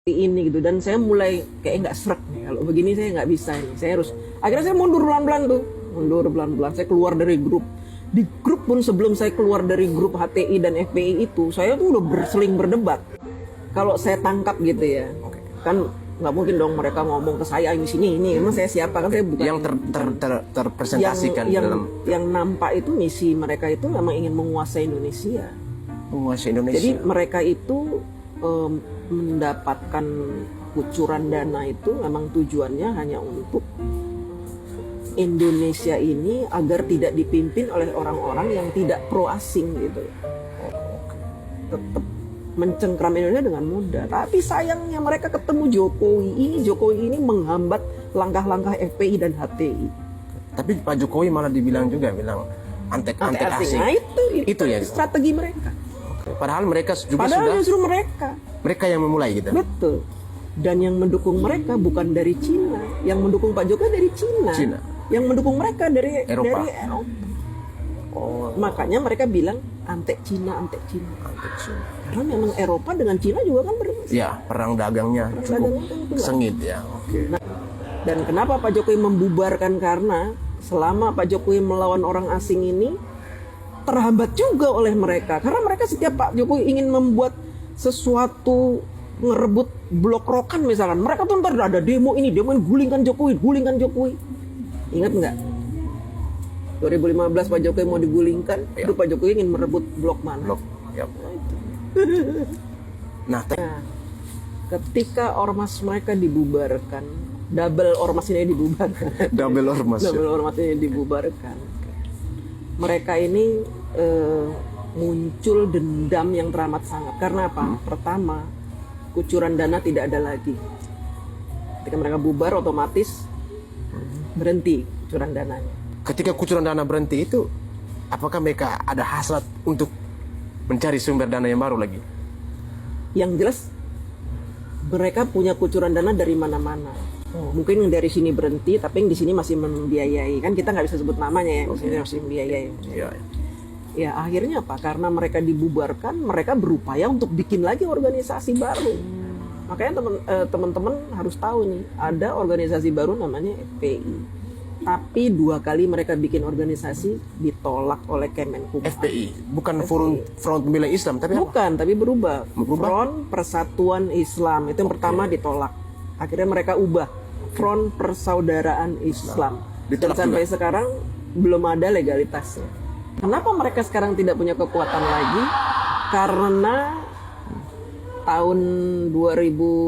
ini gitu, dan saya mulai kayak nggak srek nih kalau begini, saya nggak bisa ini, saya harus, akhirnya saya mundur pelan-pelan, saya keluar dari grup. Di grup pun, sebelum saya keluar dari grup HTI dan FPI itu, saya tuh udah seling berdebat. Kalau saya tangkap gitu ya, kan nggak mungkin dong mereka ngomong ke saya ini sini ini, emang saya siapa, kan saya bukan yang terpresentasikan yang nampak itu misi mereka itu memang ingin menguasai Indonesia. Jadi mereka itu mendapatkan kucuran dana itu memang tujuannya hanya untuk Indonesia ini agar tidak dipimpin oleh orang-orang yang tidak pro asing gitu. Tetap mencengkram Indonesia dengan mudah. Tapi sayangnya mereka ketemu Jokowi ini menghambat langkah-langkah FPI dan HTI. Tapi Pak Jokowi malah bilang antek asing. Nah, itu ya strategi mereka. Padahal mereka juga justru mereka yang memulai gitu. Betul. Dan yang mendukung mereka bukan dari Cina, yang mendukung Pak Jokowi dari Cina. Yang mendukung mereka dari Eropa. Makanya mereka bilang antek Cina. Karena memang Eropa dengan Cina juga kan perang dagangnya cukup sengit ya. Nah, dan kenapa Pak Jokowi membubarkan? Karena selama Pak Jokowi melawan orang asing ini terhambat juga oleh mereka, karena mereka setiap Pak Jokowi ingin membuat sesuatu, ngerebut blok rokan misalkan, mereka tuh ntar ada demo ini gulingkan Jokowi. Ingat nggak 2015 Pak Jokowi mau digulingkan, itu Pak Jokowi ingin merebut blok mana? Nah, ketika ormas mereka dibubarkan, double ormas ini dibubarkan, mereka ini muncul dendam yang teramat sangat. Karena apa? Pertama, kucuran dana tidak ada lagi. Ketika mereka bubar, otomatis berhenti kucuran dananya. Ketika kucuran dana berhenti itu, apakah mereka ada hasrat untuk mencari sumber dana yang baru lagi? Yang jelas, mereka punya kucuran dana dari mana-mana. Mungkin dari sini berhenti, tapi yang di sini masih membiayai. Kan kita nggak bisa sebut namanya ya, masih membiayai. Ya akhirnya apa? Karena mereka dibubarkan, mereka berupaya untuk bikin lagi organisasi baru. Makanya teman-teman harus tahu nih, ada organisasi baru namanya FPI. Tapi 2 kali mereka bikin organisasi ditolak oleh Kemenkumham. FPI, bukan Front Pembela Islam, tapi bukan, tapi berubah. Front Persatuan Islam itu yang pertama ditolak. Akhirnya mereka ubah Front Persaudaraan Islam. Dan sampai sekarang belum ada legalitasnya. Kenapa mereka sekarang tidak punya kekuatan lagi? Karena tahun 2000